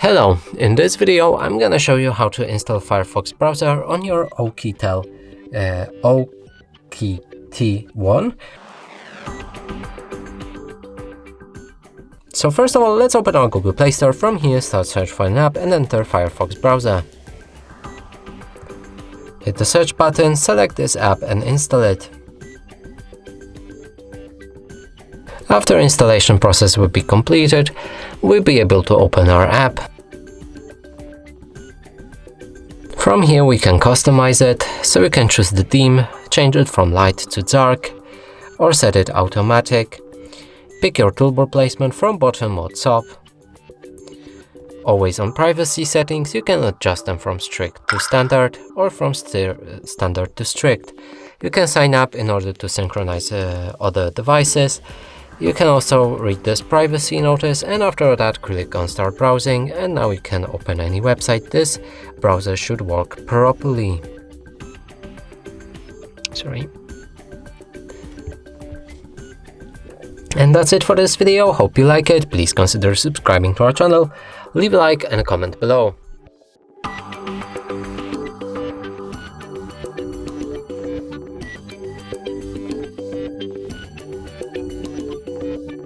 Hello, in this video I'm gonna show you how to install Firefox browser on your OUKITEL OKT1. So first of all, let's open our Google Play Store. From here, start search for an app and enter Firefox browser. Hit the search button, select this app and install it. After installation process will be completed, we'll be able to open our app. From here we can customize it, so we can choose the theme, change it from light to dark, or set it automatic. Pick your toolbar placement from bottom or top. Always on privacy settings, you can adjust them from strict to standard or from standard to strict. You can sign up in order to synchronize other devices. You can also read this privacy notice, and after that click on start browsing, and now you can open any website. This browser should work properly. And that's it for this video. Hope you like it. Please consider subscribing to our channel, leave a like and a comment below.